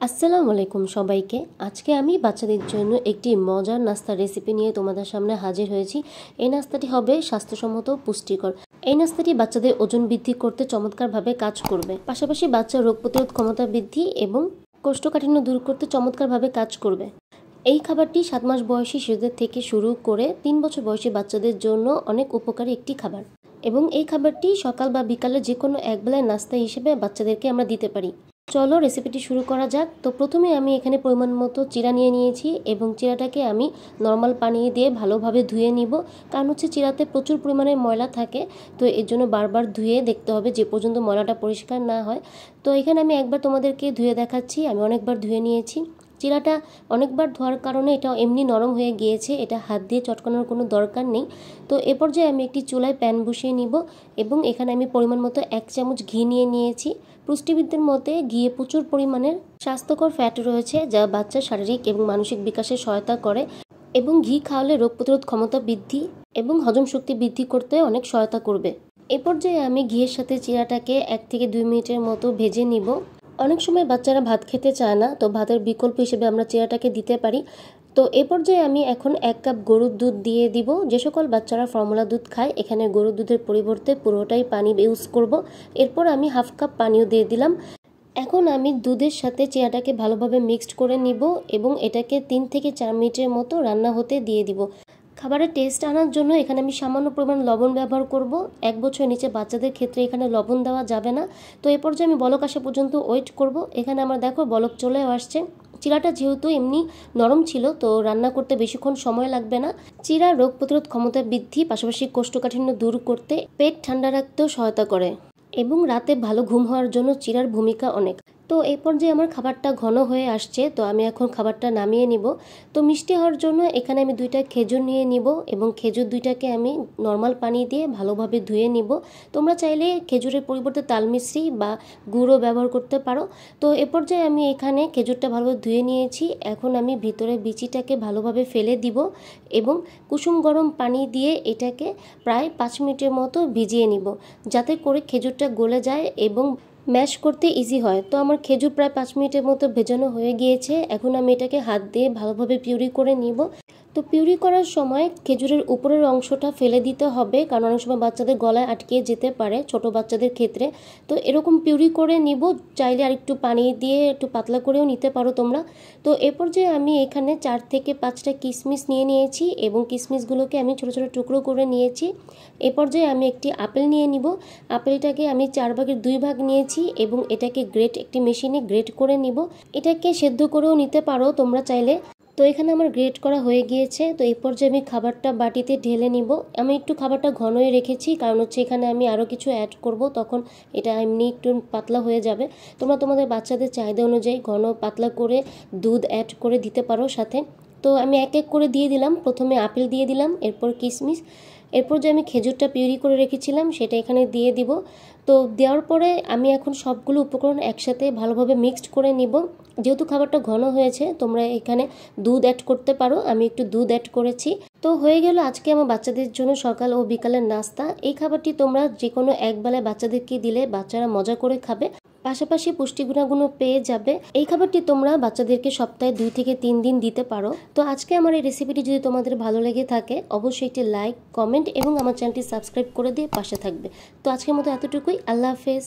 আসসালামু আলাইকুম সবাইকে। আজকে আমি বাচ্চাদের জন্য একটি মজার নাস্তার রেসিপি নিয়ে তোমাদের সামনে হাজির হয়েছি। এই নাস্তাটি হবে স্বাস্থ্যসম্মত, পুষ্টিকর। এই নাস্তাটি বাচ্চাদের ওজন বৃদ্ধি করতে চমৎকারভাবে কাজ করবে, পাশাপাশি বাচ্চার রোগ প্রতিরোধ ক্ষমতা বৃদ্ধি এবং কোষ্ঠকাঠিন্য দূর করতে চমৎকারভাবে কাজ করবে। এই খাবারটি 7 মাস বয়সী শিশুদের থেকে শুরু করে 3 বছর বয়সী বাচ্চাদের জন্য অনেক উপকারী একটি খাবার, এবং এই খাবারটি সকাল বা বিকালে যে কোনো একবেলায় নাস্তা হিসেবে বাচ্চাদেরকে আমরা দিতে পারি। চলো রেসিপিটি শুরু করা যাক। তো প্রথমে আমি এখানে পরিমাণ মতো চিড়া নিয়ে নিয়েছি, এবং চিড়াটাকে আমি নর্মাল পানি দিয়ে ভালোভাবে ধুয়ে নিব। কারণ হচ্ছে চিড়াতে প্রচুর পরিমাণে ময়লা থাকে, তো এর জন্য বারবার ধুয়ে দেখতে হবে যে পর্যন্ত ময়লাটা পরিষ্কার না হয়। তো এখানে আমি একবার তোমাদেরকে ধুয়ে দেখাচ্ছি। আমি অনেকবার ধুয়ে নিয়েছি। চিড়াটা অনেকবার ধোয়ার কারণে এটা এমনি নরম হয়ে গিয়েছে, এটা হাত দিয়ে চটকানোর কোনো দরকার নেই। তো এ পর্যায়ে আমি একটি চুলায় প্যান বসিয়ে নিব, এবং এখানে আমি পরিমাণ মতো 1 চামচ ঘি নিয়ে নিয়েছি। পুষ্টিবিদদের মতে ঘিয়ে প্রচুর পরিমাণের স্বাস্থ্যকর ফ্যাট রয়েছে, যা বাচ্চার শারীরিক এবং মানসিক বিকাশে সহায়তা করে, এবং ঘি খাওয়ালে রোগ প্রতিরোধ ক্ষমতা বৃদ্ধি এবং হজম শক্তি বৃদ্ধি করতে অনেক সহায়তা করবে। এ পর্যায়ে আমি ঘিয়ের সাথে চিড়াটাকে 1 থেকে 2 মিনিটের মতো ভেজে নিব। অনেক সময় বাচ্চারা ভাত খেতে চায় না, তো ভাতের বিকল্প হিসেবে আমরা চিড়াটাকে দিতে পারি। তো এ পর্যায়ে আমি এখন 1 কাপ গরুর দুধ দিয়ে দিব। যে সকল বাচ্চারা ফর্মুলা দুধ খায়, এখানে গরুর দুধের পরিবর্তে পুরোটাই পানি ইউজ করব। এরপর আমি 1/2 কাপ পানিও দিয়ে দিলাম। এখন আমি দুধের সাথে চিড়াটাকে ভালোভাবে মিক্সড করে নিব, এবং এটাকে 3 থেকে 4 মিনিটের মতো রান্না হতে দিয়ে দিব। খাবারের টেস্ট আনার জন্য এখানে আমি সামান্য পরিমাণ লবণ ব্যবহার করব। 1 বছরের নিচে বাচ্চাদের ক্ষেত্রে এখানে লবণ দেওয়া যাবে না। তো এ পর্যায়ে আমি বলক আসা পর্যন্ত ওয়েট করব। এখানে আমার দেখো বলক চলেও আসছে। চিড়াটা যেহেতু এমনি নরম ছিল, তো রান্না করতে বেশিক্ষণ সময় লাগবে না। চিড়া রোগ প্রতিরোধ ক্ষমতা বৃদ্ধি, পাশাপাশি কোষ্ঠকাঠিন্য দূর করতে, পেট ঠান্ডা রাখতেও সহায়তা করে, এবং রাতে ভালো ঘুম হওয়ার জন্য চিড়ার ভূমিকা অনেক। তো এই পর্যায়ে আমার খাবারটা ঘন হয়ে আসছে, তো আমি এখন খাবারটা নামিয়ে নিব। তো মিষ্টি হওয়ার জন্য এখানে আমি 2টা খেজুর নিয়ে নিব, এবং খেজুর 2টাকে আমি নর্মাল পানি দিয়ে ভালোভাবে ধুয়ে নিব। তোমরা চাইলে খেজুরের পরিবর্তে তালমিশ্রি বা গুঁড়ো ব্যবহার করতে পারো। তো এ পর্যায়ে আমি এখানে খেজুরটা ভালোভাবে ধুয়ে নিয়েছি। এখন আমি ভিতরে বিচিটাকে ভালোভাবে ফেলে দিব, এবং কুসুম গরম পানি দিয়ে এটাকে প্রায় 5 মিনিটের মতো ভিজিয়ে নিব, যাতে করে খেজুরটা গলে যায় এবং ম্যাশ করতে ইজি হয়। তো আমার খেজুর প্রায় 5 মিনিটের মতো ভেজানো হয়ে গিয়েছে। এখন আমি এটাকে হাত দিয়ে ভালোভাবে পিউরি করে নিব। তো পিউরি করার সময় খেজুরের উপরের অংশটা ফেলে দিতে হবে, কারণ অনেক সময় বাচ্চাদের গলায় আটকে যেতে পারে, ছোট বাচ্চাদের ক্ষেত্রে। তো এরকম পিউরি করে নিব। চাইলে আর একটু পানি দিয়ে একটু পাতলা করেও নিতে পারো তোমরা। তো এ পর্যায়ে আমি এখানে 4 থেকে 5টা কিশমিশ নিয়ে নিয়েছি, এবং কিশমিশগুলোকে আমি ছোট ছোট টুকরো করে নিয়েছি। এ পর্যায়ে আমি একটি আপেল নিয়ে নিব। আপেলটাকে আমি 4 ভাগের 2 ভাগ নিয়েছি, এবং এটাকে একটি মেশিনে গ্রেট করে নিব। এটাকে সেদ্ধ করেও নিতে পারো তোমরা চাইলে। তো এখানে আমার গ্রেট করা হয়ে গিয়েছে। তো এই পর্যায়ে আমি খাবারটা বাটিতে ঢেলে নিব। আমি একটু খাবারটা ঘনই রেখেছি, কারণ হচ্ছে এখানে আমি আরও কিছু অ্যাড করব, তখন এটা এমনি একটু পাতলা হয়ে যাবে। তোমরা তোমাদের বাচ্চাদের চাহিদা অনুযায়ী ঘন পাতলা করে দুধ অ্যাড করে দিতে পারো সাথে। তো আমি এক এক করে দিয়ে দিলাম। প্রথমে আপেল দিয়ে দিলাম, এরপর কিশমিশ, এরপর যে আমি খেজুরটা পিউরি করে রেখেছিলাম সেটা এখানে দিয়ে দিব। তো দেওয়ার পরে আমি এখন সবগুলো উপকরণ একসাথে ভালোভাবে মিক্সড করে নিব। যেহেতু খাবারটা ঘন হয়েছে, তোমরা এখানে দুধ অ্যাড করতে পারো। আমি একটু দুধ অ্যাড করেছি। তো হয়ে গেল আজকে আমার বাচ্চাদের জন্য সকাল ও বিকালের নাস্তা। এই খাবারটি তোমরা যে কোনো একবেলায় বাচ্চাদেরকে দিলে বাচ্চারা মজা করে খাবে, পাশাপাশি পুষ্টি গুণাগুণও পেয়ে যাবে। এই খাবারটি তোমরা বাচ্চাদেরকে সপ্তাহে 2 থেকে 3 দিন দিতে পারো। তো আজকে আমার এই রেসিপিটি যদি তোমাদের ভালো লেগে থাকে, অবশ্যই একটি লাইক, কমেন্ট এবং আমার চ্যানেলটি সাবস্ক্রাইব করে দিয়ে পাশে থাকবে। তো আজকের মতো এতটুকুই। আল্লাহ হাফেজ।